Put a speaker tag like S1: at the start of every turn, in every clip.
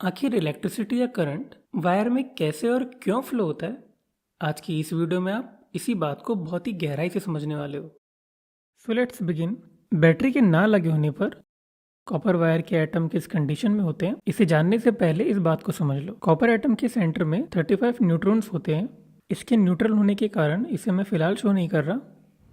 S1: आखिर इलेक्ट्रिसिटी या current wire में कैसे और क्यों फ्लो होता है? आज की इस वीडियो में आप इसी बात को बहुत ही गहराई से समझने वाले हो। So let's begin. बैटरी के ना लगे होने पर कॉपर वायर के एटम किस कंडीशन में होते हैं, इसे जानने से पहले इस बात को समझ लो। कॉपर एटम के सेंटर में 35 न्यूट्रॉन्स होते हैं। इसके न्यूट्रल होने के कारण इसे मैं फिलहाल शो नहीं कर रहा।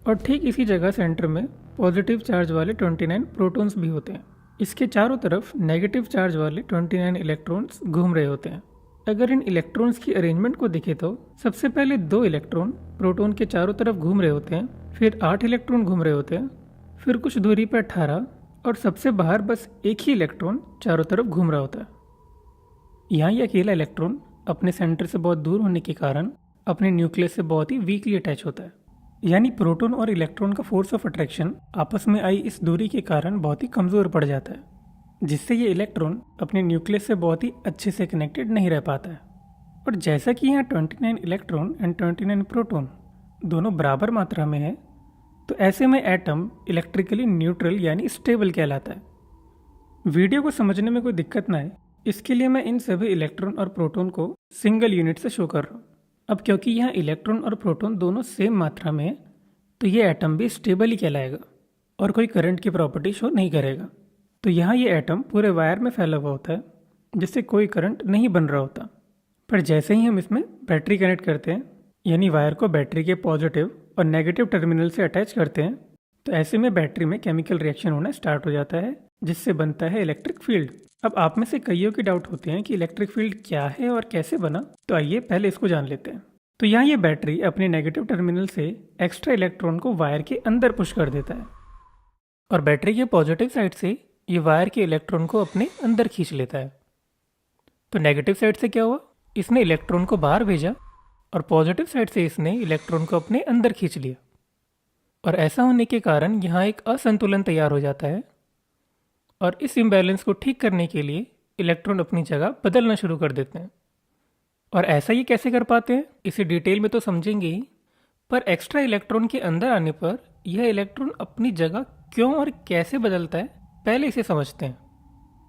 S1: और ठीक इसी जगह सेंटर में पॉजिटिव चार्ज वाले 29 प्रोटॉन्स भी होते हैं। इसके चारों तरफ नेगेटिव चार्ज वाले 29 इलेक्ट्रॉन्स घूम रहे होते हैं। अगर इन इलेक्ट्रॉन्स की अरेंजमेंट को देखें तो सबसे पहले 2 इलेक्ट्रॉन प्रोटॉन के चारों तरफ घूम रहे होते हैं, फिर 8 इलेक्ट्रॉन घूम रहे होते हैं, फिर कुछ दूरी पर 18 और सबसे बाहर बस एक ही इलेक्ट्रॉन चारों तरफ घूम रहा होता है। यहाँ ये अकेला इलेक्ट्रॉन अपने सेंटर से बहुत दूर होने के कारण अपने न्यूक्लियस से बहुत ही वीकली अटैच होता है। यानी प्रोटॉन और इलेक्ट्रॉन का फोर्स ऑफ अट्रैक्शन आपस में आई इस दूरी के कारण बहुत ही कमज़ोर पड़ जाता है, जिससे ये इलेक्ट्रॉन अपने न्यूक्लियस से बहुत ही अच्छे से कनेक्टेड नहीं रह पाता है। और जैसा कि यहाँ 29 इलेक्ट्रॉन एंड 29 प्रोटॉन दोनों बराबर मात्रा में है, तो ऐसे में एटम इलेक्ट्रिकली न्यूट्रल यानी स्टेबल कहलाता है। वीडियो को समझने में कोई दिक्कत ना आए, इसके लिए मैं इन सभी इलेक्ट्रॉन और प्रोटॉन को सिंगल यूनिट से शो कर रहा हूँ। अब क्योंकि यहाँ इलेक्ट्रॉन और प्रोटॉन दोनों सेम मात्रा में है, तो ये एटम भी स्टेबल ही कहलाएगा और कोई करंट की प्रॉपर्टी शो नहीं करेगा। तो यहाँ ये एटम पूरे वायर में फैला हुआ होता है, जिससे कोई करंट नहीं बन रहा होता। पर जैसे ही हम इसमें बैटरी कनेक्ट करते हैं, यानी वायर को बैटरी के पॉजिटिव और नेगेटिव टर्मिनल से अटैच करते हैं, तो ऐसे में बैटरी में केमिकल रिएक्शन होना स्टार्ट हो जाता है, जिससे बनता है इलेक्ट्रिक फील्ड। अब आप में से कईयों की डाउट होते हैं कि इलेक्ट्रिक फील्ड क्या है और कैसे बना, तो आइए पहले इसको जान लेते हैं। तो यहाँ ये बैटरी अपने नेगेटिव टर्मिनल से एक्स्ट्रा इलेक्ट्रॉन को वायर के अंदर पुश कर देता है और बैटरी के पॉजिटिव साइड से ये वायर के इलेक्ट्रॉन को अपने अंदर खींच लेता है। तो नेगेटिव साइड से क्या हुआ, इसने इलेक्ट्रॉन को बाहर भेजा और पॉजिटिव साइड से इसने इलेक्ट्रॉन को अपने अंदर खींच लिया। और ऐसा होने के कारण यहाँ एक असंतुलन तैयार हो जाता है और इस इम्बैलेंस को ठीक करने के लिए इलेक्ट्रॉन अपनी जगह बदलना शुरू कर देते हैं। और ऐसा ये कैसे कर पाते हैं, इसे डिटेल में तो समझेंगे ही, पर एक्स्ट्रा इलेक्ट्रॉन के अंदर आने पर यह इलेक्ट्रॉन अपनी जगह क्यों और कैसे बदलता है, पहले इसे समझते हैं।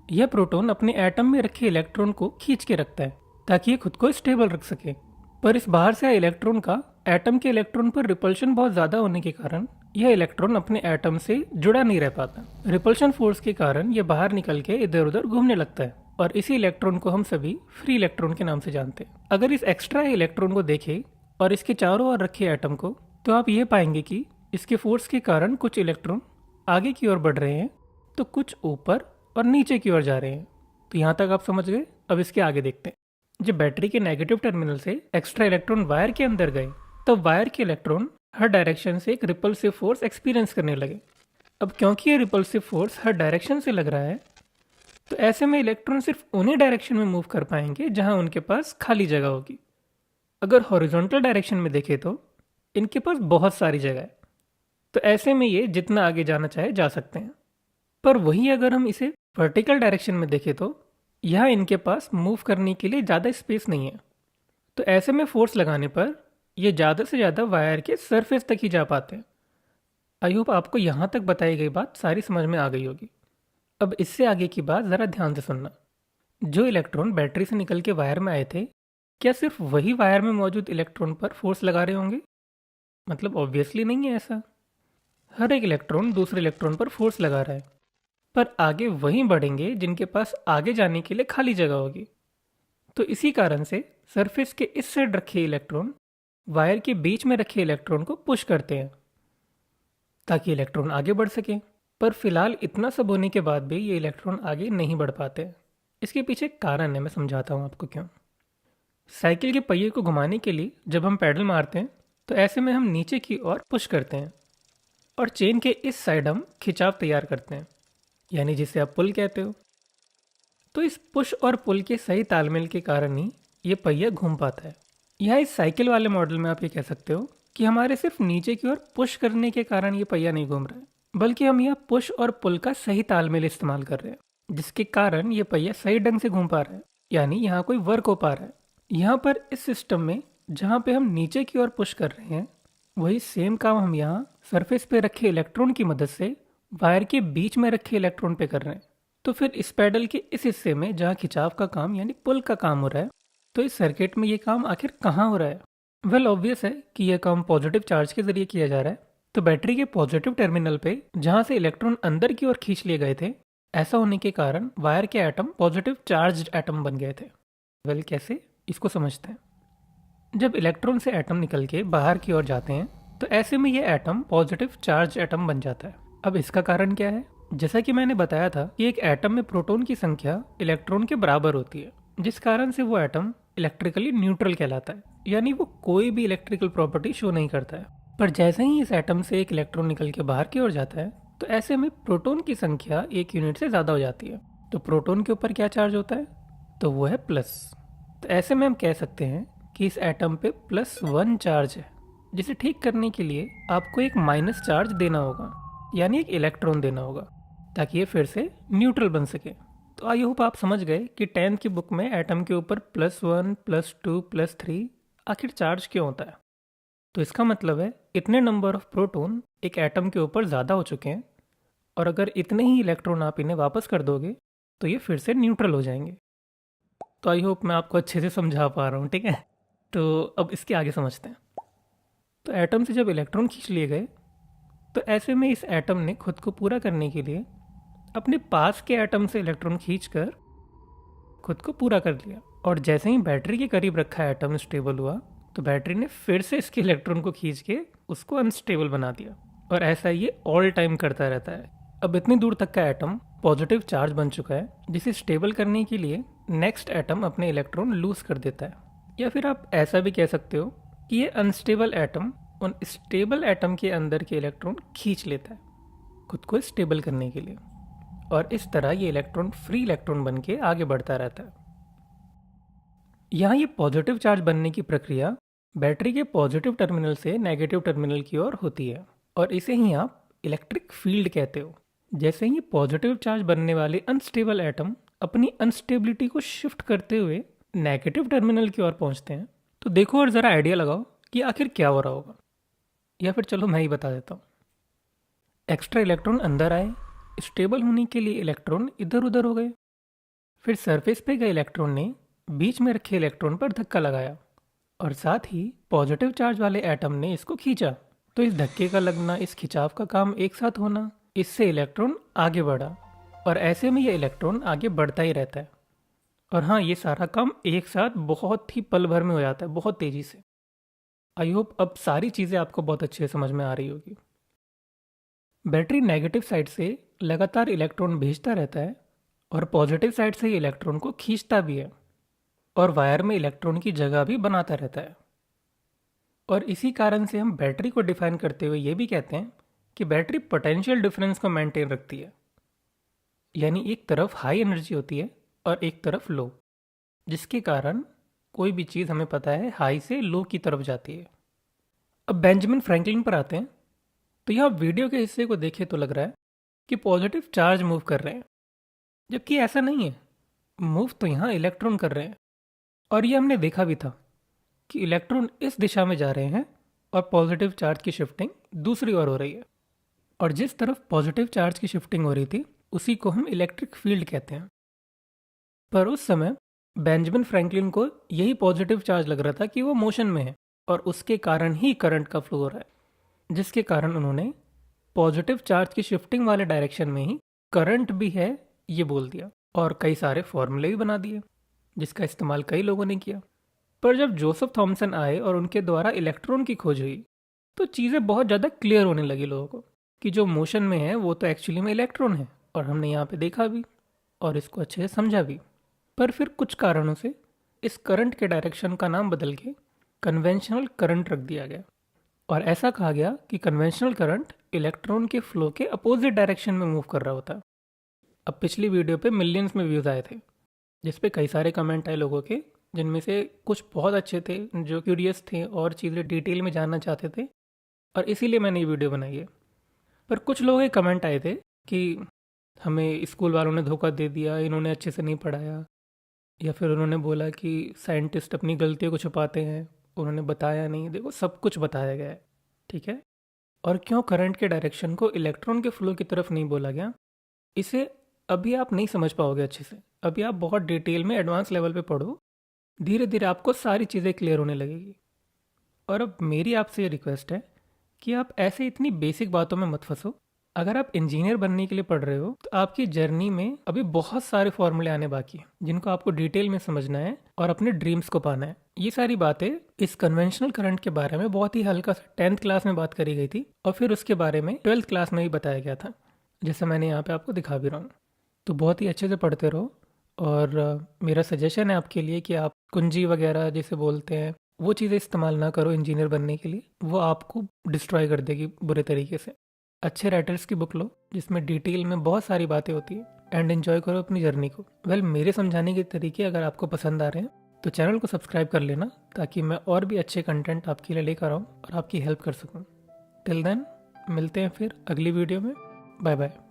S1: यह प्रोटॉन अपने एटम में रखे इलेक्ट्रॉन को खींच के रखता है ताकि ये खुद को स्टेबल रख सके। पर इस बाहर से आए इलेक्ट्रॉन का एटम के इलेक्ट्रॉन पर रिपल्शन बहुत ज़्यादा होने के कारण यह इलेक्ट्रॉन अपने एटम से जुड़ा नहीं रह पाता। रिपल्शन फोर्स के कारण यह बाहर निकल के इधर उधर घूमने लगता है और इसी इलेक्ट्रॉन को हम सभी फ्री इलेक्ट्रॉन के नाम से जानते हैं। अगर इस एक्स्ट्रा इलेक्ट्रॉन को देखें और इसके चारों ओर रखे एटम को, तो आप ये पाएंगे कि इसके फोर्स के कारण कुछ इलेक्ट्रॉन आगे की ओर बढ़ रहे हैं तो कुछ ऊपर और नीचे की ओर जा रहे हैं। तो यहाँ तक आप समझ गए। अब इसके आगे देखते हैं। जब बैटरी के नेगेटिव टर्मिनल से एक्स्ट्रा इलेक्ट्रॉन वायर के अंदर गए, तब वायर के इलेक्ट्रॉन हर डायरेक्शन से एक रिपल्सिव फोर्स एक्सपीरियंस करने लगे। अब क्योंकि ये रिपल्सिव फोर्स हर डायरेक्शन से लग रहा है, तो ऐसे में इलेक्ट्रॉन सिर्फ उन्हीं डायरेक्शन में मूव कर पाएंगे जहां उनके पास खाली जगह होगी। अगर हॉरिजॉन्टल डायरेक्शन में देखें तो इनके पास बहुत सारी जगह है, तो ऐसे में ये जितना आगे जाना चाहे जा सकते हैं। पर वहीं अगर हम इसे वर्टिकल डायरेक्शन में देखें तो यहाँ इनके पास मूव करने के लिए ज़्यादा स्पेस नहीं है। तो ऐसे में फोर्स लगाने पर ये ज़्यादा से ज़्यादा वायर के सरफेस तक ही जा पाते हैं। आई होप आपको यहाँ तक बताई गई बात सारी समझ में आ गई होगी। अब इससे आगे की बात ज़रा ध्यान से सुनना। जो इलेक्ट्रॉन बैटरी से निकल के वायर में आए थे, क्या सिर्फ वही वायर में मौजूद इलेक्ट्रॉन पर फोर्स लगा रहे होंगे? मतलब ऑब्वियसली नहीं है ऐसा। हर एक इलेक्ट्रॉन दूसरे इलेक्ट्रॉन पर फोर्स लगा रहा है, पर आगे वहीं बढ़ेंगे जिनके पास आगे जाने के लिए खाली जगह होगी। तो इसी कारण से सरफेस के इस साइड रखे इलेक्ट्रॉन वायर के बीच में रखे इलेक्ट्रॉन को पुश करते हैं ताकि इलेक्ट्रॉन आगे बढ़ सके। पर फिलहाल इतना सब होने के बाद भी ये इलेक्ट्रॉन आगे नहीं बढ़ पाते। इसके पीछे एक कारण है, मैं समझाता हूँ आपको क्यों। साइकिल के पहिए को घुमाने के लिए जब हम पैडल मारते हैं, तो ऐसे में हम नीचे की ओर पुश करते हैं और चेन के इस साइड हम खिंचाव तैयार करते हैं, यानी जिसे आप पुल कहते हो। तो इस पुश और पुल के सही तालमेल के कारण ही ये पहिया घूम पाता है। यहाँ इस साइकिल वाले मॉडल में आप ये कह सकते हो कि हमारे सिर्फ नीचे की ओर पुश करने के कारण ये पहिया नहीं घूम रहा है, बल्कि हम यह पुश और पुल का सही तालमेल इस्तेमाल कर रहे हैं, जिसके कारण ये पहिया सही ढंग से घूम पा रहा है, यानी यहाँ कोई वर्क हो पा रहा है। यहाँ पर इस सिस्टम में जहाँ पे हम नीचे की ओर पुश कर रहे हैं, वही सेम काम हम यहाँ सरफेस पे रखे इलेक्ट्रॉन की मदद से वायर के बीच में रखे इलेक्ट्रॉन पे कर रहे हैं। तो फिर इस पैडल के इस हिस्से में जहाँ खिंचाव का काम यानी पुल का काम हो रहा है, तो इस सर्किट में ये काम आखिर कहाँ हो रहा है? वेल ऑब्वियस है कि यह काम पॉजिटिव चार्ज के जरिए किया जा रहा है। तो बैटरी के पॉजिटिव टर्मिनल पे जहाँ से इलेक्ट्रॉन अंदर की ओर खींच लिए गए थे, ऐसा होने के कारण वायर के एटम पॉजिटिव चार्ज्ड एटम बन गए थे। वेल कैसे, इसको समझते हैं। जब इलेक्ट्रॉन से एटम निकल के बाहर की ओर जाते हैं तो ऐसे में ये एटम पॉजिटिव चार्ज एटम बन जाता है। अब इसका कारण क्या है? जैसा कि मैंने बताया था कि एक एटम में प्रोटॉन की संख्या इलेक्ट्रॉन के बराबर होती है, जिस कारण से वो एटम इलेक्ट्रिकली न्यूट्रल कहलाता है, यानी वो कोई भी इलेक्ट्रिकल प्रॉपर्टी शो नहीं करता है। पर जैसे ही इस एटम से एक इलेक्ट्रॉन निकल के बाहर की ओर जाता है तो ऐसे में प्रोटॉन की संख्या एक यूनिट से ज़्यादा हो जाती है। तो प्रोटॉन के ऊपर क्या चार्ज होता है? तो वो है प्लस। तो ऐसे में हम कह सकते हैं कि इस एटम पे +1 चार्ज है, जिसे ठीक करने के लिए आपको एक माइनस चार्ज देना होगा, यानी एक इलेक्ट्रॉन देना होगा, ताकि ये फिर से न्यूट्रल बन सके। तो आई होप आप समझ गए कि 10th की बुक में एटम के ऊपर +1, +2, +3 आखिर चार्ज क्यों होता है। तो इसका मतलब है इतने नंबर ऑफ प्रोटॉन एक एटम के ऊपर ज़्यादा हो चुके हैं, और अगर इतने ही इलेक्ट्रॉन आप इन्हें वापस कर दोगे तो ये फिर से न्यूट्रल हो जाएंगे। तो आई होप मैं आपको अच्छे से समझा पा रहा हूँ, ठीक है। तो अब इसके आगे समझते हैं। तो एटम से जब इलेक्ट्रॉन खींच लिए गए तो ऐसे में इस एटम ने खुद को पूरा करने के लिए अपने पास के एटम से इलेक्ट्रॉन खींचकर खुद को पूरा कर लिया। और जैसे ही बैटरी के करीब रखा एटम स्टेबल हुआ तो बैटरी ने फिर से इसके इलेक्ट्रॉन को खींच के उसको अनस्टेबल बना दिया। और ऐसा ये ऑल टाइम करता रहता है। अब इतनी दूर तक का एटम पॉजिटिव चार्ज बन चुका है, जिसे स्टेबल करने के लिए नेक्स्ट एटम अपने इलेक्ट्रॉन लूज कर देता है। या फिर आप ऐसा भी कह सकते हो कि ये अनस्टेबल एटम उन स्टेबल एटम के अंदर के इलेक्ट्रॉन खींच लेता है खुद को स्टेबल करने के लिए, और इस तरह ये इलेक्ट्रॉन फ्री इलेक्ट्रॉन बन के आगे बढ़ता रहता है। यहाँ ये पॉजिटिव चार्ज बनने की प्रक्रिया बैटरी के पॉजिटिव टर्मिनल से नेगेटिव टर्मिनल की ओर होती है, और इसे ही आप इलेक्ट्रिक फील्ड कहते हो। जैसे ही पॉजिटिव चार्ज बनने वाले अनस्टेबल एटम अपनी अनस्टेबिलिटी को शिफ्ट करते हुए नेगेटिव टर्मिनल की ओर पहुंचते हैं, तो देखो और ज़रा आइडिया लगाओ कि आखिर क्या हो रहा होगा। या फिर चलो मैं ही बता देता हूँ। एक्स्ट्रा इलेक्ट्रॉन अंदर आए, स्टेबल होने के लिए इलेक्ट्रॉन इधर उधर हो गए। फिर सरफेस पे गए इलेक्ट्रॉन ने बीच में रखे इलेक्ट्रॉन पर धक्का लगाया, और साथ ही पॉजिटिव चार्ज वाले एटम ने इसको खींचा। तो इस धक्के का लगना, इस खिंचाव का काम एक साथ होना, इससे इलेक्ट्रॉन आगे बढ़ा, और ऐसे में ये इलेक्ट्रॉन आगे बढ़ता ही रहता है। और हाँ, ये सारा काम एक साथ बहुत ही पल भर में हो जाता है, बहुत तेजी से। आई होप अब सारी चीज़ें आपको बहुत अच्छे से समझ में आ रही होगी। बैटरी नेगेटिव साइड से लगातार इलेक्ट्रॉन भेजता रहता है, और पॉजिटिव साइड से ये इलेक्ट्रॉन को खींचता भी है, और वायर में इलेक्ट्रॉन की जगह भी बनाता रहता है। और इसी कारण से हम बैटरी को डिफाइन करते हुए ये भी कहते हैं कि बैटरी पोटेंशियल डिफरेंस को मेंटेन रखती है, यानी एक तरफ हाई एनर्जी होती है और एक तरफ लो, जिसके कारण कोई भी चीज़ हमें पता है हाई से लो की तरफ जाती है। अब बेंजामिन फ्रैंकलिन पर आते हैं। तो यह वीडियो के हिस्से को देखे तो लग रहा है कि पॉजिटिव चार्ज मूव कर रहे हैं, जबकि ऐसा नहीं है। मूव तो यहाँ इलेक्ट्रॉन कर रहे हैं, और ये हमने देखा भी था कि इलेक्ट्रॉन इस दिशा में जा रहे हैं और पॉजिटिव चार्ज की शिफ्टिंग दूसरी ओर हो रही है। और जिस तरफ पॉजिटिव चार्ज की शिफ्टिंग हो रही थी उसी को हम इलेक्ट्रिक फील्ड कहते हैं। पर उस समय बेंजामिन फ्रैंकलिन को यही पॉजिटिव चार्ज लग रहा था कि वो मोशन में है, और उसके कारण ही करंट का फ्लो हो रहा है, जिसके कारण उन्होंने पॉजिटिव चार्ज की शिफ्टिंग वाले डायरेक्शन में ही करंट भी है ये बोल दिया, और कई सारे फॉर्मूले भी बना दिए, जिसका इस्तेमाल कई लोगों ने किया। पर जब जोसेफ थॉमसन आए और उनके द्वारा इलेक्ट्रॉन की खोज हुई, तो चीज़ें बहुत ज़्यादा क्लियर होने लगी लोगों को कि जो मोशन में है वो तो एक्चुअली में इलेक्ट्रॉन है, और हमने यहाँ पे देखा भी और इसको अच्छे से समझा भी। पर फिर कुछ कारणों से इस करंट के डायरेक्शन का नाम बदल के कन्वेंशनल करंट रख दिया गया, और ऐसा कहा गया कि कन्वेंशनल करंट इलेक्ट्रॉन के फ्लो के अपोजिट डायरेक्शन में मूव कर रहा होता है। अब पिछली वीडियो पे मिलियंस में व्यूज़ आए थे, जिस पे कई सारे कमेंट आए लोगों के, जिनमें से कुछ बहुत अच्छे थे जो क्यूरियस थे और चीज़ें डिटेल में जानना चाहते थे, और इसीलिए मैंने ये वीडियो बनाई है। पर कुछ लोगों के कमेंट आए थे कि हमें स्कूल वालों ने धोखा दे दिया, इन्होंने अच्छे से नहीं पढ़ाया, या फिर उन्होंने बोला कि साइंटिस्ट अपनी गलतियों को छुपाते हैं, उन्होंने बताया नहीं। देखो, सब कुछ बताया गया है, ठीक है। और क्यों करंट के डायरेक्शन को इलेक्ट्रॉन के फ्लो की तरफ नहीं बोला गया, इसे अभी आप नहीं समझ पाओगे अच्छे से, अभी आप बहुत डिटेल में एडवांस लेवल पे पढ़ो, धीरे धीरे आपको सारी चीज़ें क्लियर होने लगेगी। और अब मेरी आपसे ये रिक्वेस्ट है कि आप ऐसे इतनी बेसिक बातों में मत फंसो। अगर आप इंजीनियर बनने के लिए पढ़ रहे हो तो आपकी जर्नी में अभी बहुत सारे फॉर्मूले आने बाकी हैं जिनको आपको डिटेल में समझना है और अपने ड्रीम्स को पाना है। ये सारी बातें इस कन्वेंशनल करंट के बारे में बहुत ही हल्का सा 10th क्लास में बात करी गई थी और फिर उसके बारे में 12th क्लास में भी बताया गया था, जैसे मैंने यहाँ पे आपको दिखा भी रहा हूँ। तो बहुत ही अच्छे से पढ़ते रहो। और मेरा सजेशन है आपके लिए कि आप कुंजी वगैरह जिसे बोलते हैं वो चीज़ें इस्तेमाल ना करो इंजीनियर बनने के लिए, वो आपको डिस्ट्रॉय कर देगी बुरे तरीके से। अच्छे राइटर्स की बुक लो जिसमें डिटेल में बहुत सारी बातें होती है एंड एंजॉय करो अपनी जर्नी को। मेरे समझाने के तरीके अगर आपको पसंद आ रहे हैं तो चैनल को सब्सक्राइब कर लेना ताकि मैं और भी अच्छे कंटेंट आपके लिए लेकर आऊँ और आपकी हेल्प कर सकूँ। टिल देन मिलते हैं फिर अगली वीडियो में। Bye bye.